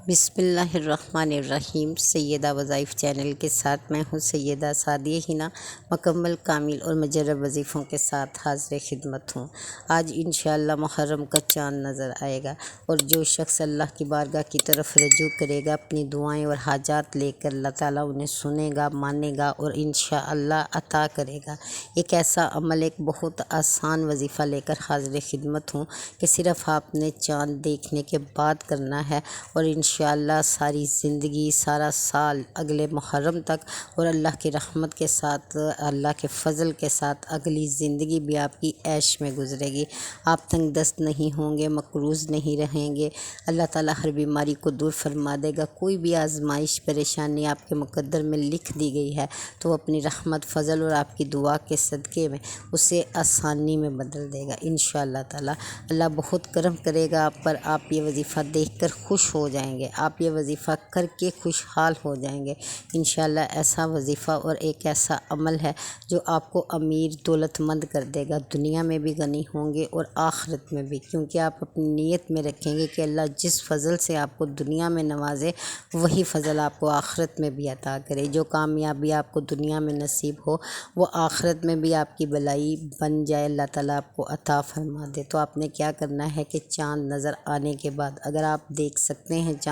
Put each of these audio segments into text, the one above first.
بسم اللہ الرحمن الرحیم۔ سیدہ وظائف چینل کے ساتھ میں ہوں سیدہ سعدیہ ہنا، مکمل کامل اور مجرب وظیفوں کے ساتھ حاضر خدمت ہوں۔ آج انشاءاللہ محرم کا چاند نظر آئے گا، اور جو شخص اللہ کی بارگاہ کی طرف رجوع کرے گا، اپنی دعائیں اور حاجات لے کر، اللہ تعالیٰ انہیں سنے گا، مانے گا اور انشاءاللہ عطا کرے گا۔ ایک ایسا عمل، ایک بہت آسان وظیفہ لے کر حاضر خدمت ہوں کہ صرف آپ نے چاند دیکھنے کے بعد کرنا ہے، اور انشاءاللہ ساری زندگی، سارا سال اگلے محرم تک، اور اللہ کی رحمت کے ساتھ، اللہ کے فضل کے ساتھ اگلی زندگی بھی آپ کی عیش میں گزرے گی۔ آپ تنگ دست نہیں ہوں گے، مقروض نہیں رہیں گے۔ اللہ تعالیٰ ہر بیماری کو دور فرما دے گا۔ کوئی بھی آزمائش، پریشانی آپ کے مقدر میں لکھ دی گئی ہے تو وہ اپنی رحمت، فضل اور آپ کی دعا کے صدقے میں اسے آسانی میں بدل دے گا انشاءاللہ تعالیٰ۔ اللہ بہت کرم کرے گا آپ پر۔ آپ یہ وظیفہ دیکھ کر خوش ہو جائیں گے، آپ یہ وظیفہ کر کے خوشحال ہو جائیں گے انشاءاللہ۔ ایسا وظیفہ اور ایک ایسا عمل ہے جو آپ کو امیر، دولت مند کر دے گا۔ دنیا میں بھی غنی ہوں گے اور آخرت میں بھی، کیونکہ آپ اپنی نیت میں رکھیں گے کہ اللہ جس فضل سے آپ کو دنیا میں نوازے، وہی فضل آپ کو آخرت میں بھی عطا کرے۔ جو کامیابی آپ کو دنیا میں نصیب ہو، وہ آخرت میں بھی آپ کی بلائی بن جائے، اللہ تعالیٰ آپ کو عطا فرما دے۔ تو آپ نے کیا کرنا ہے کہ چاند نظر آنے کے بعد، اگر آپ دیکھ سکتے ہیں چاند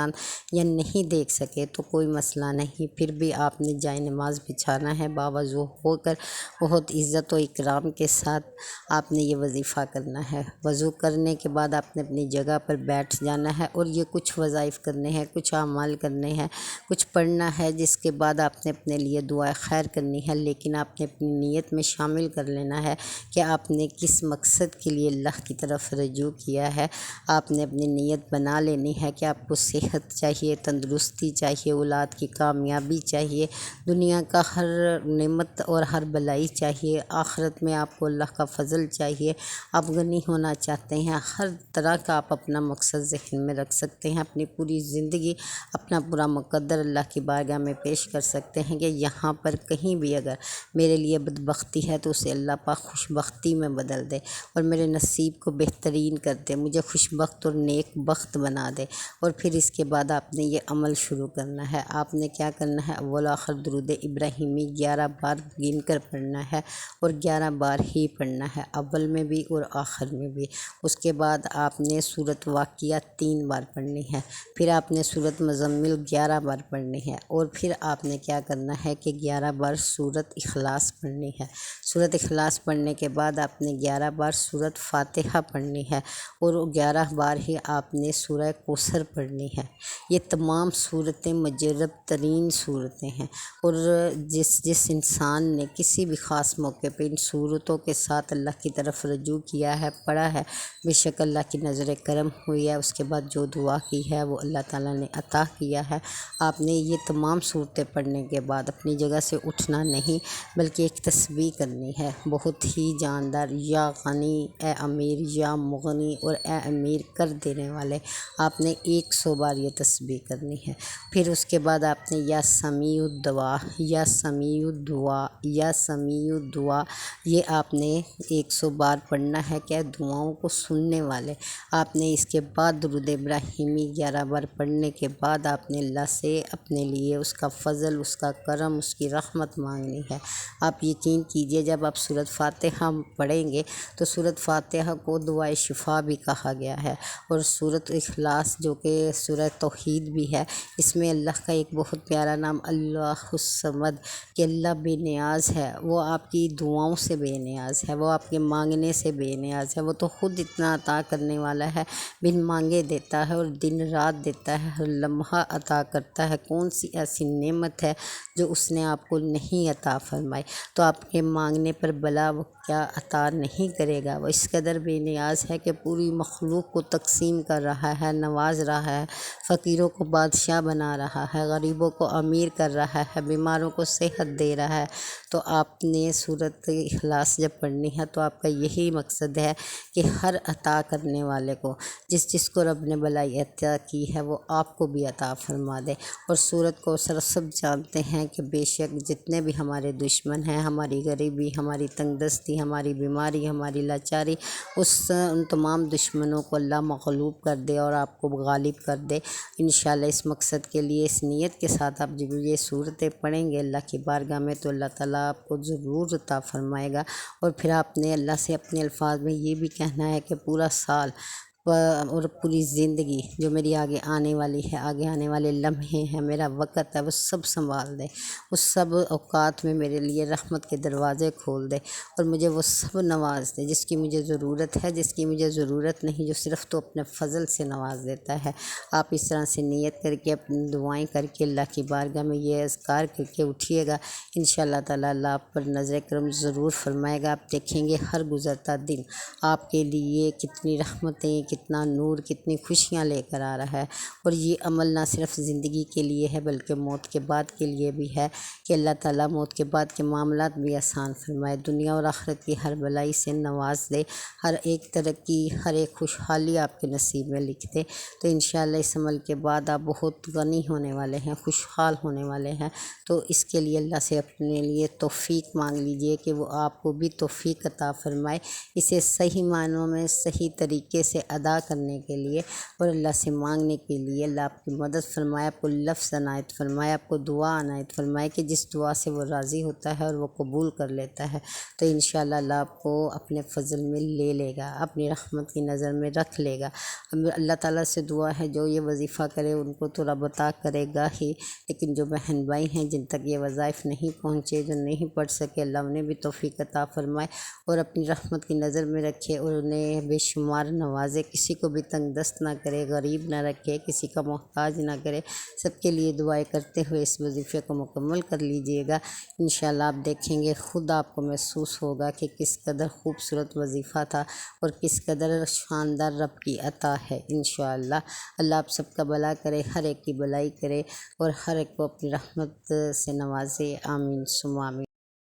یا نہیں دیکھ سکے تو کوئی مسئلہ نہیں، پھر بھی آپ نے جائے نماز بچھانا ہے، باوضو ہو کر بہت عزت و اکرام کے ساتھ آپ نے یہ وظیفہ کرنا ہے۔ وضو کرنے کے بعد آپ نے اپنی جگہ پر بیٹھ جانا ہے، اور یہ کچھ وظائف کرنے ہیں، کچھ اعمال کرنے ہیں، کچھ پڑھنا ہے، جس کے بعد آپ نے اپنے لیے دعائے خیر کرنی ہے، لیکن آپ نے اپنی نیت میں شامل کر لینا ہے کہ آپ نے کس مقصد کے لیے اللہ کی طرف رجوع کیا ہے۔ آپ نے اپنی نیت بنا لینی ہے کہ آپ کو صحت چاہیے، تندرستی چاہیے، اولاد کی کامیابی چاہیے، دنیا کا ہر نعمت اور ہر بلائی چاہیے، آخرت میں آپ کو اللہ کا فضل چاہیے، آپ غنی ہونا چاہتے ہیں، ہر طرح کا آپ اپنا مقصد ذہن میں رکھ سکتے ہیں، اپنی پوری زندگی، اپنا پورا مقدر اللہ کی بارگاہ میں پیش کر سکتے ہیں کہ یہاں پر کہیں بھی اگر میرے لیے بدبختی ہے تو اسے اللہ پاک خوش بختی میں بدل دے، اور میرے نصیب کو بہترین کر دے، مجھے خوش بخت اور نیک بخت بنا دے۔ اور پھر اس کے بعد آپ نے یہ عمل شروع کرنا ہے۔ آپ نے کیا کرنا ہے؟ اول آخر درود ابراہیمی 11 بار گن کر پڑھنا ہے، اور 11 بار ہی پڑھنا ہے، اول میں بھی اور آخر میں بھی۔ اس کے بعد آپ نے سورۃ واقعہ 3 بار پڑھنی ہے، پھر آپ نے سورۃ مزمل 11 بار پڑھنی ہے، اور پھر آپ نے کیا کرنا ہے کہ 11 بار سورۃ اخلاص پڑھنی ہے۔ سورۃ اخلاص پڑھنے کے بعد آپ نے 11 بار سورۃ فاتحہ پڑھنی ہے، اور 11 بار ہی آپ نے سورہ کوثر پڑھنی ہے۔ یہ تمام صورتیں مجرب ترین صورتیں ہیں، اور جس انسان نے کسی بھی خاص موقع پہ ان صورتوں کے ساتھ اللہ کی طرف رجوع کیا ہے، پڑھا ہے، بے شک اللہ کی نظر کرم ہوئی ہے، اس کے بعد جو دعا کی ہے وہ اللہ تعالیٰ نے عطا کیا ہے۔ آپ نے یہ تمام صورتیں پڑھنے کے بعد اپنی جگہ سے اٹھنا نہیں، بلکہ ایک تسبیح کرنی ہے بہت ہی جاندار، یا غنی، اے امیر، یا مغنی، اور اے امیر کر دینے والے۔ آپ نے 100 بار یہ تسبیح کرنی ہے۔ پھر اس کے بعد آپ نے یا سمیع الدعا، یا سمیع الدعا، یا سمیع الدعا، یہ آپ نے 100 بار پڑھنا ہے کہ دعاؤں کو سننے والے۔ آپ نے اس کے بعد درود ابراہیمی 11 بار پڑھنے کے بعد آپ نے اللہ سے اپنے لیے اس کا فضل، اس کا کرم، اس کی رحمت مانگنی ہے۔ آپ یقین کیجئے، جب آپ سورۃ فاتحہ پڑھیں گے تو سورۃ فاتحہ کو دعائے شفا بھی کہا گیا ہے، اور سورۃ اخلاص جو کہ سورہ توحید بھی ہے، اس میں اللہ کا ایک بہت پیارا نام اللہ الصمد، کہ اللہ بے نیاز ہے، وہ آپ کی دعاؤں سے بے نیاز ہے، وہ آپ کے مانگنے سے بے نیاز ہے، وہ تو خود اتنا عطا کرنے والا ہے، بن مانگے دیتا ہے، اور دن رات دیتا ہے، ہر لمحہ عطا کرتا ہے۔ کون سی ایسی نعمت ہے جو اس نے آپ کو نہیں عطا فرمائی؟ تو آپ کے مانگنے پر بلا وہ کیا عطا نہیں کرے گا؟ وہ اس قدر بے نیاز ہے کہ پوری مخلوق کو تقسیم کر رہا ہے، نواز رہا ہے، فقیروں کو بادشاہ بنا رہا ہے، غریبوں کو امیر کر رہا ہے، بیماروں کو صحت دے رہا ہے۔ تو آپ نے سورۃ اخلاص جب پڑھنی ہے تو آپ کا یہی مقصد ہے کہ ہر عطا کرنے والے کو، جس کو رب نے بلائی عطا کی ہے، وہ آپ کو بھی عطا فرما دے۔ اور سورۃ کوثر سب جانتے ہیں کہ بے شک جتنے بھی ہمارے دشمن ہیں، ہماری غریبی، ہماری تنگ دستی، ہماری بیماری، ہماری لاچاری، ان تمام دشمنوں کو اللہ مغلوب کر دے اور آپ کو غالب کر دے انشاءاللہ۔ اس مقصد کے لیے، اس نیت کے ساتھ آپ جب یہ صورتیں پڑھیں گے اللہ کی بارگاہ میں تو اللہ تعالیٰ آپ کو ضرور عطا فرمائے گا۔ اور پھر آپ نے اللہ سے اپنے الفاظ میں یہ بھی کہنا ہے کہ پورا سال اور پوری زندگی جو میری آگے آنے والی ہے، آگے آنے والے لمحے ہیں، میرا وقت ہے، وہ سب سنبھال دے، اس سب اوقات میں میرے لیے رحمت کے دروازے کھول دے اور مجھے وہ سب نواز دے جس کی مجھے ضرورت ہے، جس کی مجھے ضرورت نہیں، جو صرف تو اپنے فضل سے نواز دیتا ہے۔ آپ اس طرح سے نیت کر کے، اپنی دعائیں کر کے اللہ کی بارگاہ میں یہ اذکار کر کے اٹھیے گا، انشاءاللہ تعالیٰ اللہ آپ پر نظر کرم ضرور فرمائے گا۔ آپ دیکھیں گے ہر گزرتا دن آپ کے لیے کتنی رحمتیں، کتنا نور، کتنی خوشیاں لے کر آ رہا ہے۔ اور یہ عمل نہ صرف زندگی کے لیے ہے بلکہ موت کے بعد کے لیے بھی ہے کہ اللہ تعالیٰ موت کے بعد کے معاملات بھی آسان فرمائے، دنیا اور آخرت کی ہر بلائی سے نواز دے، ہر ایک ترقی، ہر ایک خوشحالی آپ کے نصیب میں لکھ دے۔ تو انشاءاللہ اس عمل کے بعد آپ بہت غنی ہونے والے ہیں، خوشحال ہونے والے ہیں۔ تو اس کے لیے اللہ سے اپنے لیے توفیق مانگ لیجئے کہ وہ آپ کو بھی توفیق عطا فرمائے اسے صحیح معنوں میں، صحیح طریقے سے ادا کرنے کے لیے، اور اللہ سے مانگنے کے لیے اللہ آپ کی مدد فرمائے، آپ کو لفظ عنایت فرمائے، آپ کو دعا عنایت فرمائے کہ جس دعا سے وہ راضی ہوتا ہے اور وہ قبول کر لیتا ہے تو انشاءاللہ اللہ آپ کو اپنے فضل میں لے لے گا، اپنی رحمت کی نظر میں رکھ لے گا۔ اللہ تعالیٰ سے دعا ہے جو یہ وظیفہ کرے ان کو تو رب عطا کرے گا ہی، لیکن جو بہن بھائی ہیں جن تک یہ وظائف نہیں پہنچے، جو نہیں پڑھ سکے، اللہ انہیں بھی توفیق عطا فرمائے اور اپنی رحمت کی نظر میں رکھے اور انہیں بے شمار نوازے، کسی کو بھی تنگ دست نہ کرے، غریب نہ رکھے، کسی کا محتاج نہ کرے۔ سب کے لیے دعائیں کرتے ہوئے اس وظیفے کو مکمل کر لیجئے گا، انشاءاللہ آپ دیکھیں گے خود آپ کو محسوس ہوگا کہ کس قدر خوبصورت وظیفہ تھا اور کس قدر شاندار رب کی عطا ہے انشاءاللہ۔ اللہ آپ سب کا بھلا کرے، ہر ایک کی بھلائی کرے اور ہر ایک کو اپنی رحمت سے نوازے، آمین ثم آمین۔